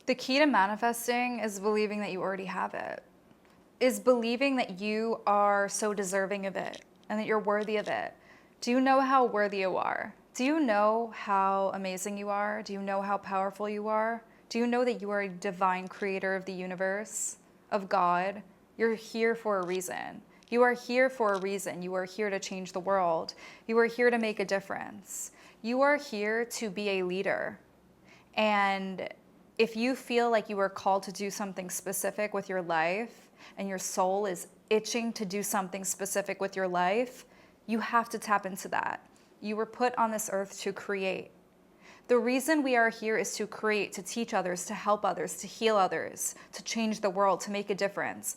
The key to manifesting is believing that you already have it, is believing that you are so deserving of it and that you're worthy of it. Do you know how worthy you are? Do you know how amazing you are? Do you know how powerful you are? Do you know that you are a divine creator of the universe, of God? You're here for a reason. You are here for a reason. You are here to change the world. You are here to make a difference. You are here to be a leader. And if you feel like you are called to do something specific with your life and your soul is itching to do something specific with your life, you have to tap into that. You were put on this earth to create. The reason we are here is to create, to teach others, to help others, to heal others, to change the world, to make a difference.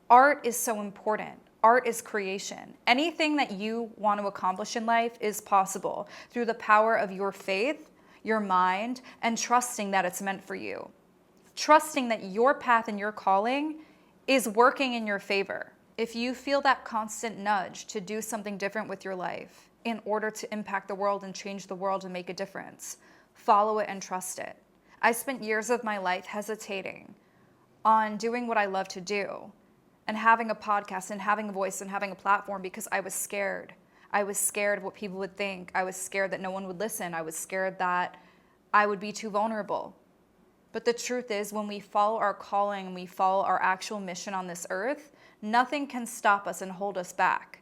Art is so important. Art is creation. Anything that you want to accomplish in life is possible through the power of your faith, your mind, and trusting that it's meant for you. Trusting that your path and your calling is working in your favor. If you feel that constant nudge to do something different with your life in order to impact the world and change the world and make a difference, follow it and trust it. I spent years of my life hesitating on doing what I love to do and having a podcast and having a voice and having a platform because I was scared. I was scared of what people would think. I was scared that no one would listen. I was scared that I would be too vulnerable. But the truth is, when we follow our calling and we follow our actual mission on this earth, nothing can stop us and hold us back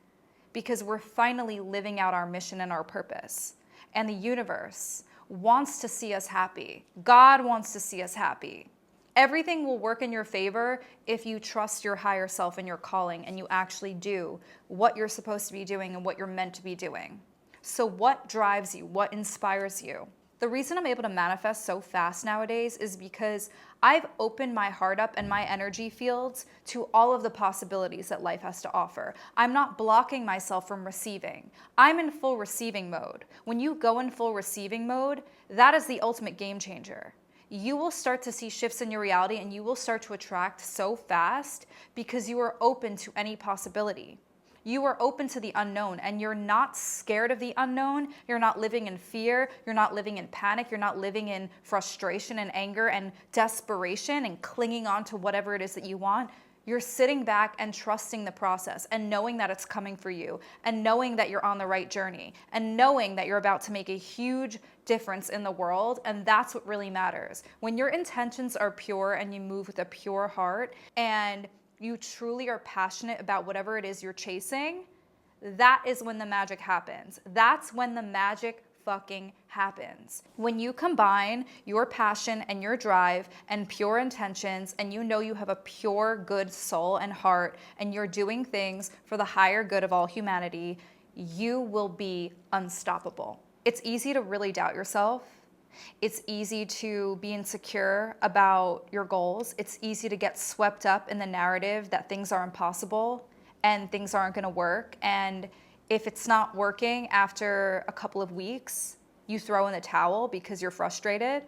because we're finally living out our mission and our purpose. And the universe wants to see us happy. God wants to see us happy. Everything will work in your favor if you trust your higher self and your calling and you actually do what you're supposed to be doing and what you're meant to be doing. So what drives you? What inspires you? The reason I'm able to manifest so fast nowadays is because I've opened my heart up and my energy fields to all of the possibilities that life has to offer. I'm not blocking myself from receiving. I'm in full receiving mode. When you go in full receiving mode, that is the ultimate game changer. You will start to see shifts in your reality and you will start to attract so fast because you are open to any possibility. You are open to the unknown and you're not scared of the unknown. You're not living in fear. You're not living in panic. You're not living in frustration and anger and desperation and clinging on to whatever it is that you want. You're sitting back and trusting the process and knowing that it's coming for you and knowing that you're on the right journey and knowing that you're about to make a huge difference in the world. And that's what really matters. When your intentions are pure and you move with a pure heart and you truly are passionate about whatever it is you're chasing, that is when the magic happens. That's when the magic fucking happens. When you combine your passion and your drive and pure intentions and you know you have a pure, good soul and heart and you're doing things for the higher good of all humanity, you will be unstoppable. It's easy to really doubt yourself. It's easy to be insecure about your goals. It's easy to get swept up in the narrative that things are impossible and things aren't going to work. And if it's not working after a couple of weeks, you throw in the towel because you're frustrated.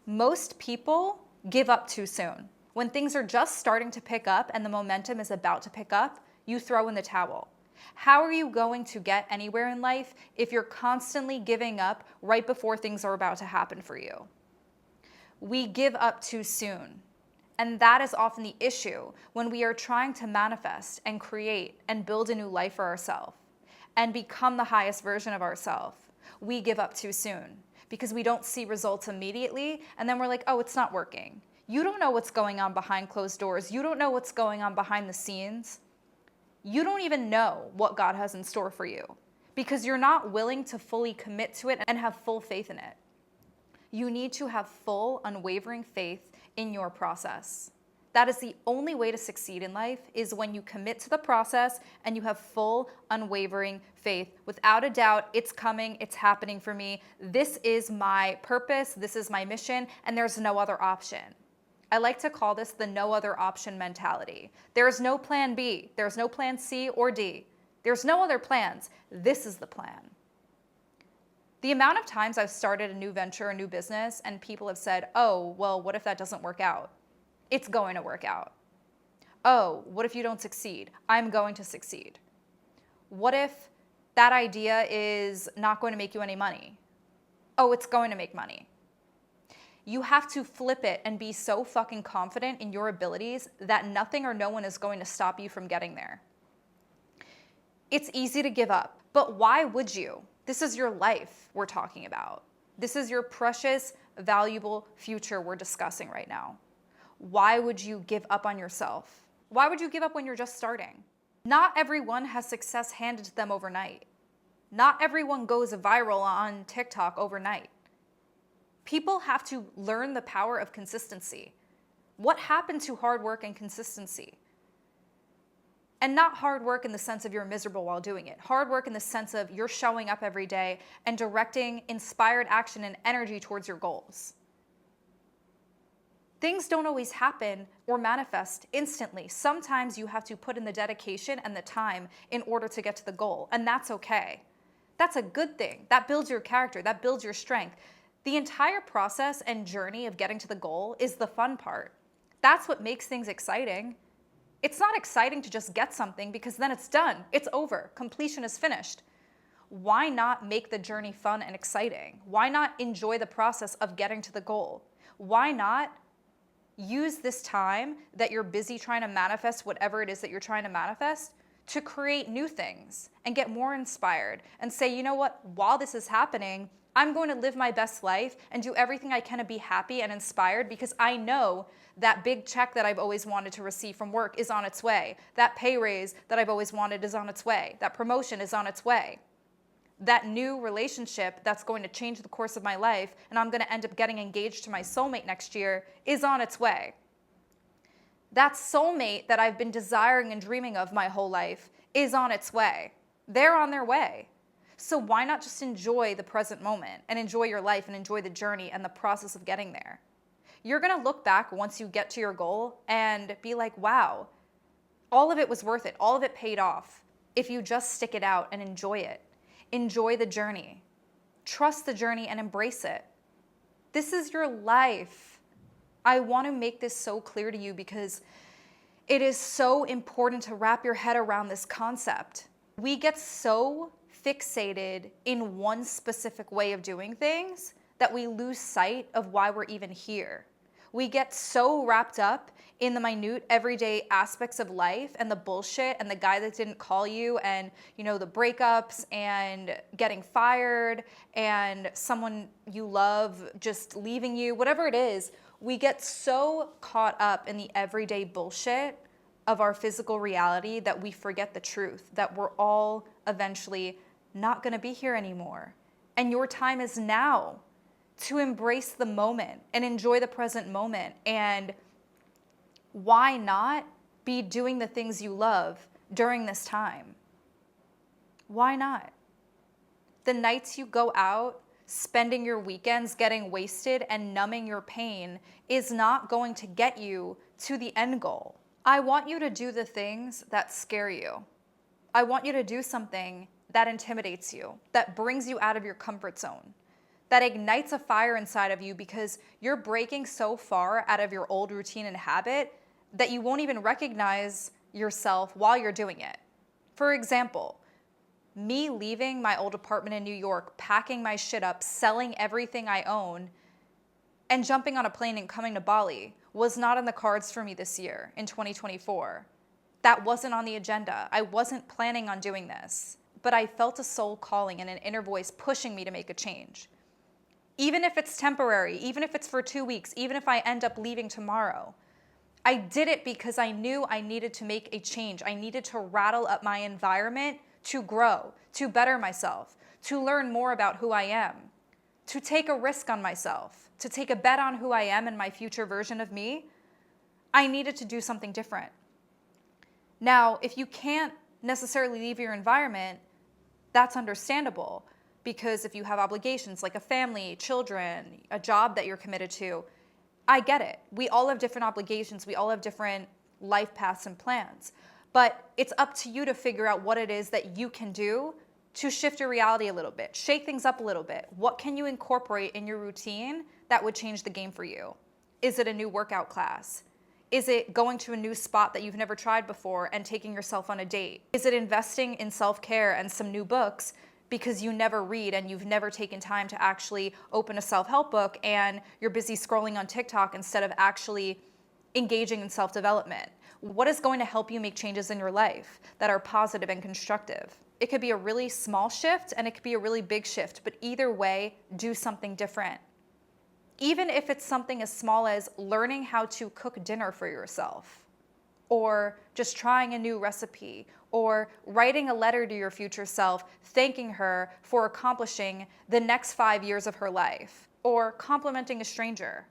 Most people give up too soon. When things are just starting to pick up and the momentum is about to pick up, you throw in the towel. How are you going to get anywhere in life if you're constantly giving up right before things are about to happen for you? We give up too soon. And that is often the issue when we are trying to manifest and create and build a new life for ourselves and become the highest version of ourselves. We give up too soon because we don't see results immediately and then we're like, oh, it's not working. You don't know what's going on behind closed doors. You don't know what's going on behind the scenes. You don't even know what God has in store for you because you're not willing to fully commit to it and have full faith in it. You need to have full, unwavering faith in your process. That is the only way to succeed in life is when you commit to the process and you have full, unwavering faith. Without a doubt, it's coming, it's happening for me. This is my purpose, this is my mission, and there's no other option. I like to call this the no other option mentality. There's no plan B, there's no plan C or D. There's no other plans. This is the plan. The amount of times I've started a new venture, a new business, and people have said, oh, well, what if that doesn't work out? It's going to work out. Oh, what if you don't succeed? I'm going to succeed. What if that idea is not going to make you any money? Oh, it's going to make money. You have to flip it and be so fucking confident in your abilities that nothing or no one is going to stop you from getting there. It's easy to give up, but why would you? This is your life we're talking about. This is your precious, valuable future we're discussing right now. Why would you give up on yourself? Why would you give up when you're just starting? Not everyone has success handed to them overnight. Not everyone goes viral on TikTok overnight. People have to learn the power of consistency. What happened to hard work and consistency? And not hard work in the sense of you're miserable while doing it. Hard work in the sense of you're showing up every day and directing inspired action and energy towards your goals. Things don't always happen or manifest instantly. Sometimes you have to put in the dedication and the time in order to get to the goal, and that's okay. That's a good thing. That builds your character. That builds your strength. The entire process and journey of getting to the goal is the fun part. That's what makes things exciting. It's not exciting to just get something because then it's done. It's over. Completion is finished. Why not make the journey fun and exciting? Why not enjoy the process of getting to the goal? Why not use this time that you're busy trying to manifest whatever it is that you're trying to manifest to create new things and get more inspired and say, you know what, while this is happening, I'm going to live my best life and do everything I can to be happy and inspired because I know that big check that I've always wanted to receive from work is on its way. That pay raise that I've always wanted is on its way. That promotion is on its way. That new relationship that's going to change the course of my life and I'm going to end up getting engaged to my soulmate next year is on its way. That soulmate that I've been desiring and dreaming of my whole life is on its way. They're on their way. So why not just enjoy the present moment and enjoy your life and enjoy the journey and the process of getting there? You're going to look back once you get to your goal and be like, wow, all of it was worth it. All of it paid off if you just stick it out and enjoy it. Enjoy the journey. Trust the journey and embrace it. This is your life. I want to make this so clear to you because it is so important to wrap your head around this concept. We get so fixated in one specific way of doing things that we lose sight of why we're even here. We get so wrapped up in the minute everyday aspects of life and the bullshit and the guy that didn't call you and, the breakups and getting fired and someone you love just leaving you, whatever it is, we get so caught up in the everyday bullshit of our physical reality that we forget the truth, that we're all eventually not going to be here anymore. And your time is now to embrace the moment and enjoy the present moment. And why not be doing the things you love during this time? Why not? The nights you go out, spending your weekends getting wasted and numbing your pain is not going to get you to the end goal. I want you to do the things that scare you. I want you to do something that intimidates you, that brings you out of your comfort zone, that ignites a fire inside of you because you're breaking so far out of your old routine and habit that you won't even recognize yourself while you're doing it. For example, me leaving my old apartment in New York, packing my shit up, selling everything I own, and jumping on a plane and coming to Bali was not in the cards for me this year in 2024. That wasn't on the agenda. I wasn't planning on doing this, but I felt a soul calling and an inner voice pushing me to make a change. Even if it's temporary, even if it's for 2 weeks, even if I end up leaving tomorrow, I did it because I knew I needed to make a change. I needed to rattle up my environment to grow, to better myself, to learn more about who I am, to take a risk on myself, to take a bet on who I am and my future version of me. I needed to do something different. Now, if you can't necessarily leave your environment, that's understandable, because if you have obligations like a family, children, a job that you're committed to, I get it. We all have different obligations. We all have different life paths and plans. But it's up to you to figure out what it is that you can do to shift your reality a little bit, shake things up a little bit. What can you incorporate in your routine that would change the game for you? Is it a new workout class? Is it going to a new spot that you've never tried before and taking yourself on a date? Is it investing in self-care and some new books because you never read and you've never taken time to actually open a self-help book, and you're busy scrolling on TikTok instead of actually engaging in self-development. What is going to help you make changes in your life that are positive and constructive? It could be a really small shift and it could be a really big shift, but either way, do something different. Even if it's something as small as learning how to cook dinner for yourself, or just trying a new recipe, or writing a letter to your future self, thanking her for accomplishing the next 5 years of her life, or complimenting a stranger.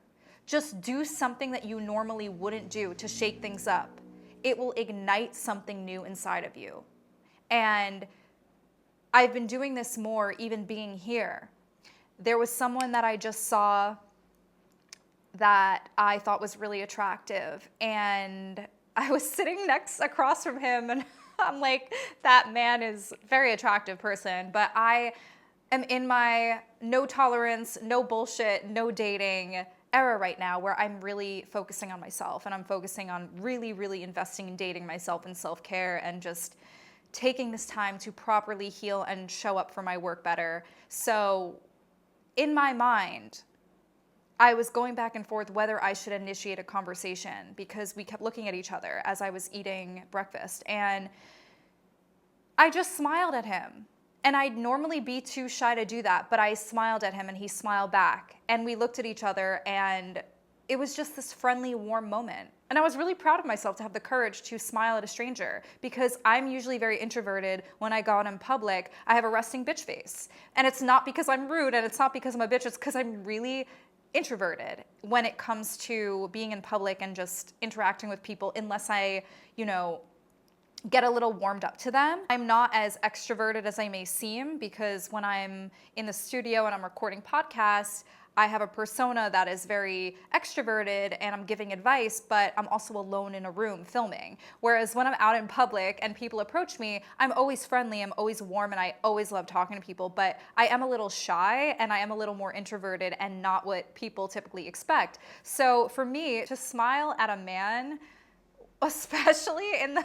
Just do something that you normally wouldn't do to shake things up. It will ignite something new inside of you. And I've been doing this more even being here. There was someone that I just saw that I thought was really attractive, and I was sitting across from him, and I'm like, that man is a very attractive person, but I am in my no tolerance, no bullshit, no dating era right now, where I'm really focusing on myself, and I'm focusing on really, really investing in dating myself and self-care, and just taking this time to properly heal and show up for my work better. So in my mind, I was going back and forth whether I should initiate a conversation, because we kept looking at each other as I was eating breakfast, and I just smiled at him. And I'd normally be too shy to do that, but I smiled at him and he smiled back, and we looked at each other, and it was just this friendly, warm moment. And I was really proud of myself to have the courage to smile at a stranger, because I'm usually very introverted. When I go out in public, I have a resting bitch face. And it's not because I'm rude and it's not because I'm a bitch, it's because I'm really introverted when it comes to being in public and just interacting with people, unless I, get a little warmed up to them. I'm not as extroverted as I may seem, because when I'm in the studio and I'm recording podcasts, I have a persona that is very extroverted and I'm giving advice, but I'm also alone in a room filming. Whereas when I'm out in public and people approach me, I'm always friendly, I'm always warm, and I always love talking to people, but I am a little shy and I am a little more introverted and not what people typically expect. So for me, to smile at a man, especially in the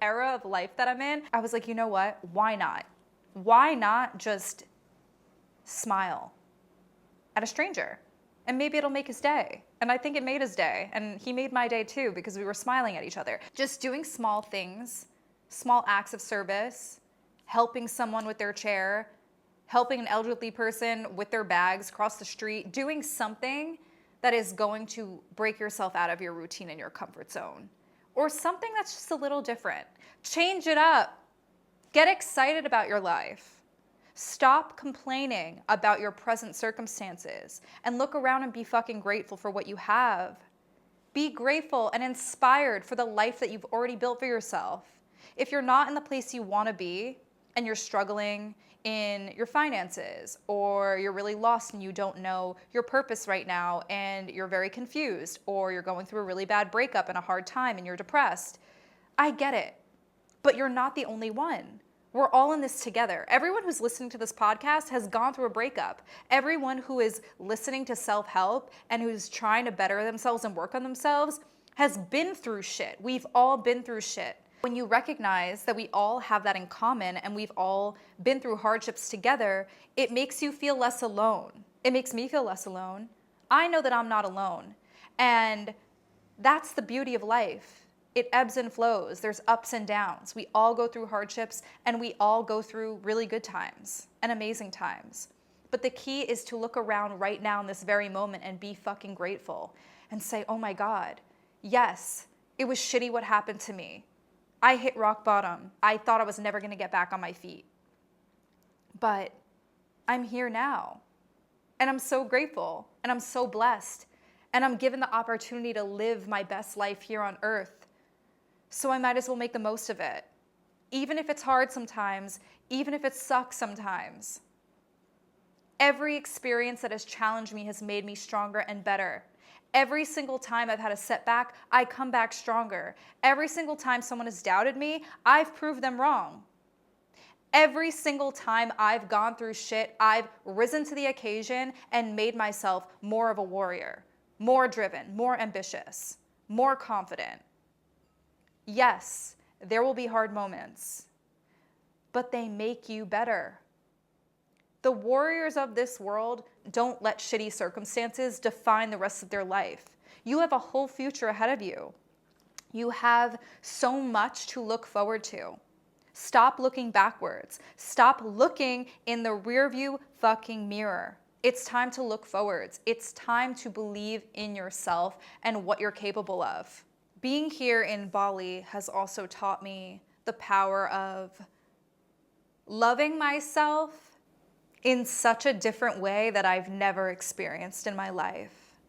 era of life that I'm in, I was like, you know what? Why not? Why not just smile at a stranger? And maybe it'll make his day. And I think it made his day. And he made my day too, because we were smiling at each other. Just doing small things, small acts of service, helping someone with their chair, helping an elderly person with their bags across the street, doing something that is going to break yourself out of your routine and your comfort zone. Or something that's just a little different. Change it up. Get excited about your life. Stop complaining about your present circumstances and look around and be fucking grateful for what you have. Be grateful and inspired for the life that you've already built for yourself. If you're not in the place you want to be and you're struggling in your finances, or you're really lost and you don't know your purpose right now and you're very confused, or you're going through a really bad breakup and a hard time and you're depressed, I get it. But you're not the only one. We're all in this together. Everyone who's listening to this podcast has gone through a breakup. Everyone who is listening to self-help and who's trying to better themselves and work on themselves has been through shit. We've all been through shit. When you recognize that we all have that in common and we've all been through hardships together, it makes you feel less alone. It makes me feel less alone. I know that I'm not alone. And that's the beauty of life. It ebbs and flows. There's ups and downs. We all go through hardships, and we all go through really good times and amazing times. But the key is to look around right now in this very moment and be fucking grateful and say, oh my God, yes, it was shitty what happened to me. I hit rock bottom. I thought I was never going to get back on my feet. But I'm here now. And I'm so grateful. And I'm so blessed. And I'm given the opportunity to live my best life here on earth. So I might as well make the most of it. Even if it's hard sometimes. Even if it sucks sometimes. Every experience that has challenged me has made me stronger and better. Every single time I've had a setback, I come back stronger. Every single time someone has doubted me, I've proved them wrong. Every single time I've gone through shit, I've risen to the occasion and made myself more of a warrior, more driven, more ambitious, more confident. Yes, there will be hard moments. but they make you better. The warriors of this world don't let shitty circumstances define the rest of their life. You have a whole future ahead of you. You have so much to look forward to. Stop looking backwards. Stop looking in the rearview fucking mirror. It's time to look forwards. It's time to believe in yourself and what you're capable of. Being here in Bali has also taught me the power of loving myself in such a different way that I've never experienced in my life.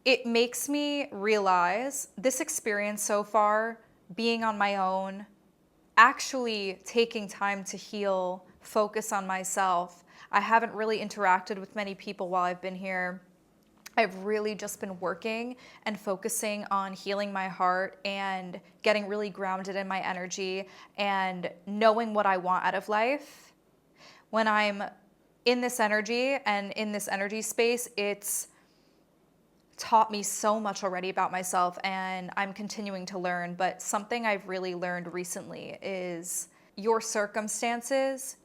It makes me realize this experience so far, being on my own, actually taking time to heal, focus on myself. I haven't really interacted with many people while I've been here. I've really just been working and focusing on healing my heart and getting really grounded in my energy and knowing what I want out of life. When I'm in this energy and in this energy space, it's taught me so much already about myself, and I'm continuing to learn. But something I've really learned recently is your circumstances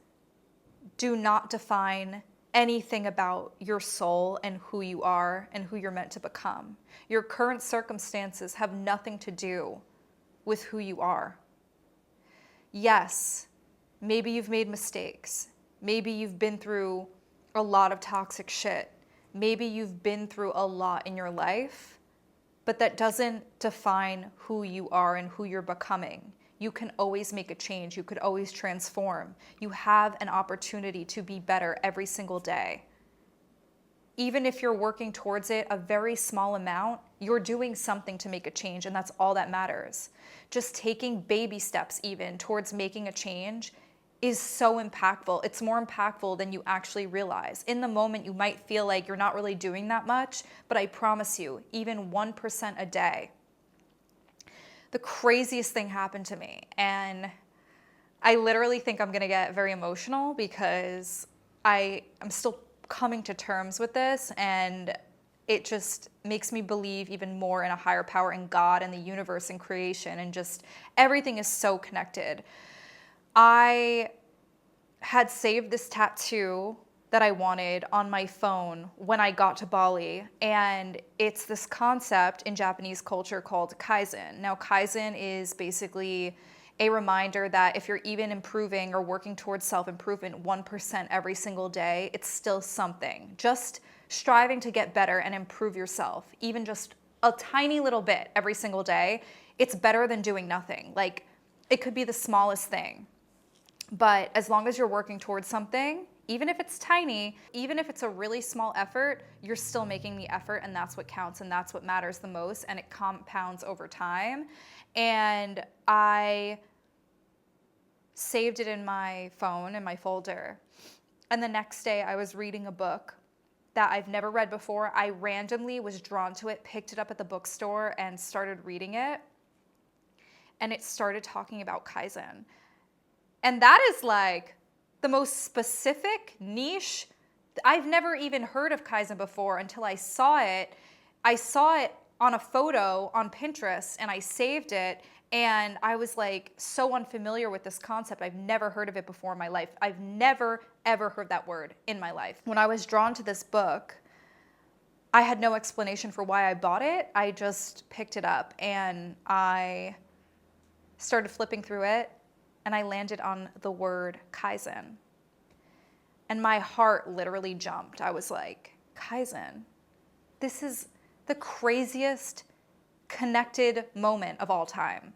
do not define anything about your soul and who you are and who you're meant to become. Your current circumstances have nothing to do with who you are. Yes, maybe you've made mistakes. Maybe you've been through a lot of toxic shit. Maybe you've been through a lot in your life, but that doesn't define who you are and who you're becoming. You can always make a change. You could always transform. You have an opportunity to be better every single day. Even if you're working towards it a very small amount, you're doing something to make a change, and that's all that matters. Just taking baby steps even towards making a change is so impactful. It's more impactful than you actually realize. In the moment, you might feel like you're not really doing that much, but I promise you, even 1% a day. The craziest thing happened to me, and I literally think I'm gonna get very emotional because I'm still coming to terms with this, and it just makes me believe even more in a higher power, in God and the universe and creation, and just everything is so connected. I had saved this tattoo that I wanted on my phone when I got to Bali, and it's this concept in Japanese culture called Kaizen. Now, Kaizen is basically a reminder that if you're even improving or working towards self-improvement 1% every single day, it's still something. Just striving to get better and improve yourself, even just a tiny little bit every single day, it's better than doing nothing. Like, it could be the smallest thing. But as long as you're working towards something, even if it's tiny, even if it's a really small effort, you're still making the effort, and that's what counts, and that's what matters the most, and it compounds over time. And I saved it in my phone, in my folder. And the next day I was reading a book that I've never read before. I randomly was drawn to it, picked it up at the bookstore, and started reading it. And it started talking about Kaizen. And that is like the most specific niche. I've never even heard of Kaizen before until I saw it. I saw it on a photo on Pinterest, and I saved it. And I was like so unfamiliar with this concept. I've never heard of it before in my life. I've never, ever heard that word in my life. When I was drawn to this book, I had no explanation for why I bought it. I just picked it up and I started flipping through it, and I landed on the word Kaizen. And my heart literally jumped. I was like, Kaizen, this is the craziest connected moment of all time.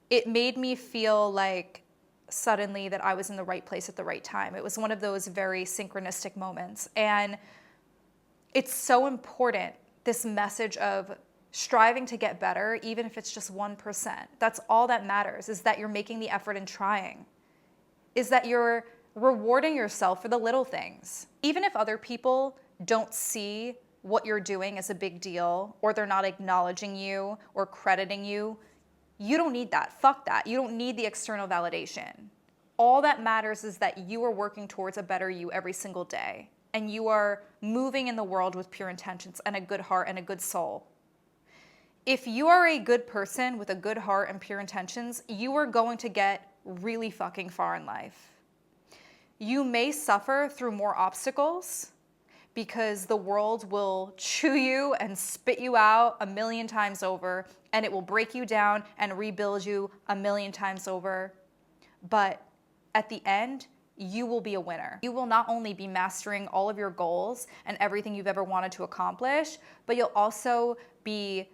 It made me feel like suddenly that I was in the right place at the right time. It was one of those very synchronistic moments. And it's so important, this message of striving to get better, even if it's just 1%. That's all that matters, is that you're making the effort and trying, is that you're rewarding yourself for the little things. Even if other people don't see what you're doing as a big deal, or they're not acknowledging you or crediting you, you don't need that. Fuck that. You don't need the external validation. All that matters is that you are working towards a better you every single day, and you are moving in the world with pure intentions and a good heart and a good soul. If you are a good person with a good heart and pure intentions, you are going to get really fucking far in life. You may suffer through more obstacles because the world will chew you and spit you out a million times over, and it will break you down and rebuild you a million times over. But at the end, you will be a winner. You will not only be mastering all of your goals and everything you've ever wanted to accomplish, but you'll also be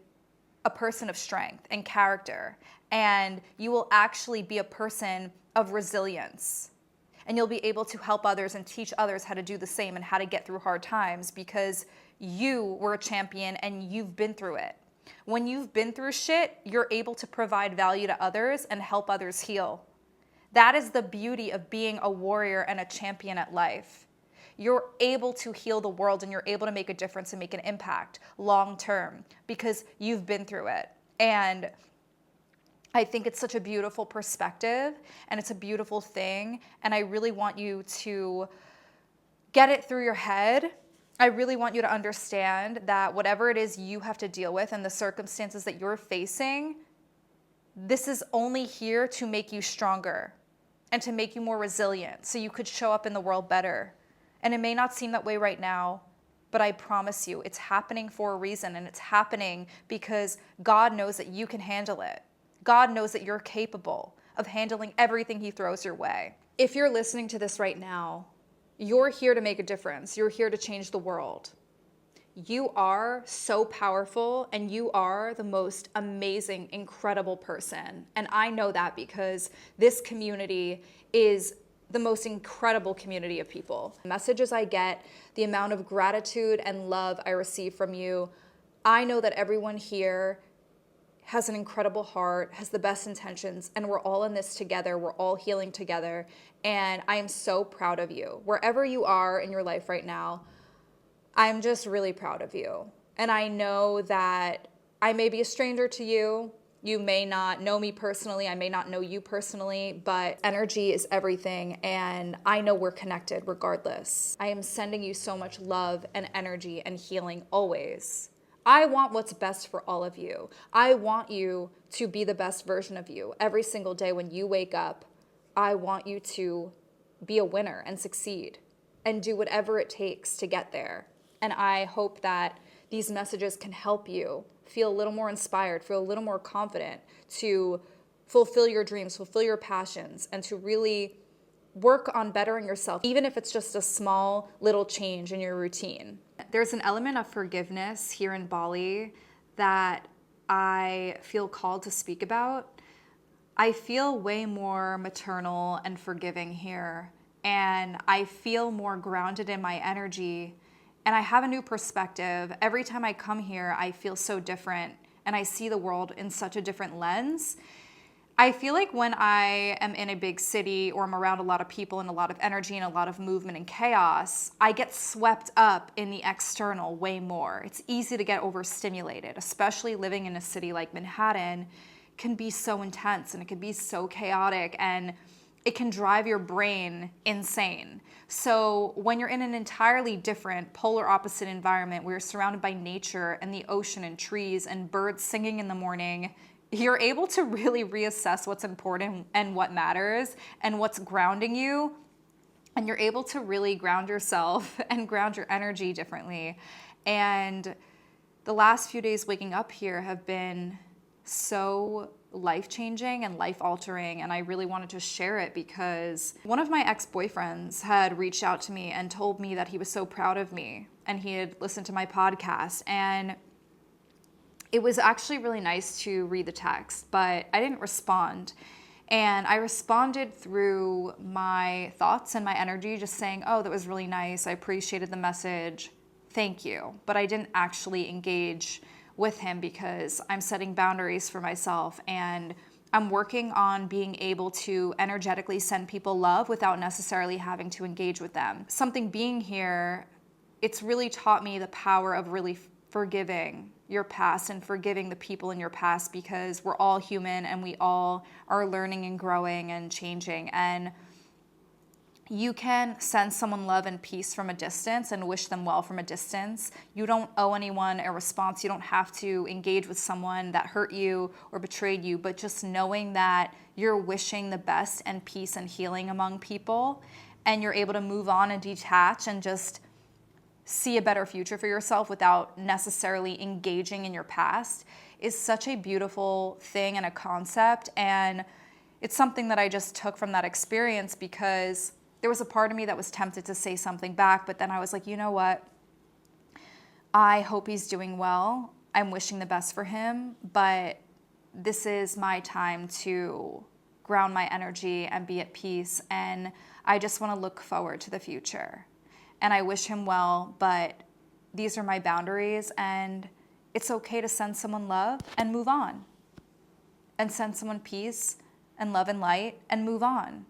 a person of strength and character. And you will actually be a person of resilience. And you'll be able to help others and teach others how to do the same and how to get through hard times because you were a champion and you've been through it. When you've been through shit, you're able to provide value to others and help others heal. That is the beauty of being a warrior and a champion at life. You're able to heal the world and you're able to make a difference and make an impact long term because you've been through it. And I think it's such a beautiful perspective and it's a beautiful thing. And I really want you to get it through your head. I really want you to understand that whatever it is you have to deal with and the circumstances that you're facing, this is only here to make you stronger and to make you more resilient so you could show up in the world better. And it may not seem that way right now, but I promise you it's happening for a reason, and it's happening because God knows that you can handle it. God knows that you're capable of handling everything he throws your way. If you're listening to this right now, you're here to make a difference. You're here to change the world. You are so powerful and you are the most amazing, incredible person. And I know that because this community is the most incredible community of people. The messages I get, the amount of gratitude and love I receive from you, I know that everyone here has an incredible heart, has the best intentions, and we're all in this together. We're all healing together. And I am so proud of you. Wherever you are in your life right now, I'm just really proud of you. And I know that I may be a stranger to you. You may not know me personally. I may not know you personally, but energy is everything. And I know we're connected regardless. I am sending you so much love and energy and healing always. I want what's best for all of you. I want you to be the best version of you. Every single day when you wake up, I want you to be a winner and succeed and do whatever it takes to get there. And I hope that these messages can help you feel a little more inspired, feel a little more confident to fulfill your dreams, fulfill your passions, and to really work on bettering yourself, even if it's just a small little change in your routine. There's an element of forgiveness here in Bali that I feel called to speak about. I feel way more maternal and forgiving here, and I feel more grounded in my energy, and I have a new perspective. Every time I come here, I feel so different, and I see the world in such a different lens. I feel like when I am in a big city or I'm around a lot of people and a lot of energy and a lot of movement and chaos, I get swept up in the external way more. It's easy to get overstimulated, especially living in a city like Manhattan can be so intense and it can be so chaotic and it can drive your brain insane. So when you're in an entirely different polar opposite environment where you're surrounded by nature and the ocean and trees and birds singing in the morning, you're able to really reassess what's important and what matters and what's grounding you. And you're able to really ground yourself and ground your energy differently. And the last few days waking up here have been so life-changing and life-altering, and I really wanted to share it because one of my ex-boyfriends had reached out to me and told me that he was so proud of me and he had listened to my podcast, and it was actually really nice to read the text, but I didn't respond. And I responded through my thoughts and my energy, just saying, oh, that was really nice. I appreciated the message. Thank you. But I didn't actually engage with him because I'm setting boundaries for myself and I'm working on being able to energetically send people love without necessarily having to engage with them. Something being here, it's really taught me the power of really forgiving your past and forgiving the people in your past, because we're all human and we all are learning and growing and changing. And You can send someone love and peace from a distance and wish them well from a distance. You don't owe anyone a response. You don't have to engage with someone that hurt you or betrayed you, but just knowing that you're wishing the best and peace and healing among people, and you're able to move on and detach and just see a better future for yourself without necessarily engaging in your past, is such a beautiful thing and a concept. And it's something that I just took from that experience, because there was a part of me that was tempted to say something back, but then I was like, you know what? I hope he's doing well. I'm wishing the best for him, but this is my time to ground my energy and be at peace. And I just want to look forward to the future. And I wish him well, but these are my boundaries, and it's okay to send someone love and move on. And send someone peace and love and light and move on.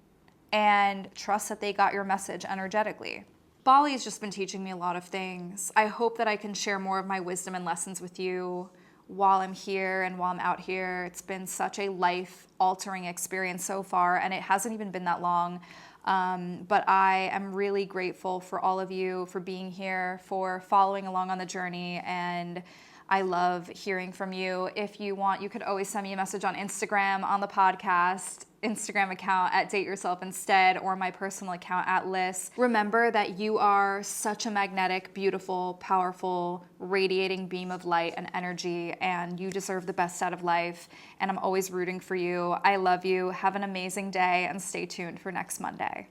And trust that they got your message energetically. Bali has just been teaching me a lot of things. I hope that I can share more of my wisdom and lessons with you while I'm here and while I'm out here. It's been such a life-altering experience so far, and it hasn't even been that long. But I am really grateful for all of you for being here, for following along on the journey, and I love hearing from you. If you want, you could always send me a message on Instagram, on the podcast Instagram account at Date Yourself Instead, or my personal account at Liz. Remember that you are such a magnetic, beautiful, powerful, radiating beam of light and energy, and you deserve the best out of life. And I'm always rooting for you. I love you. Have an amazing day, and stay tuned for next Monday.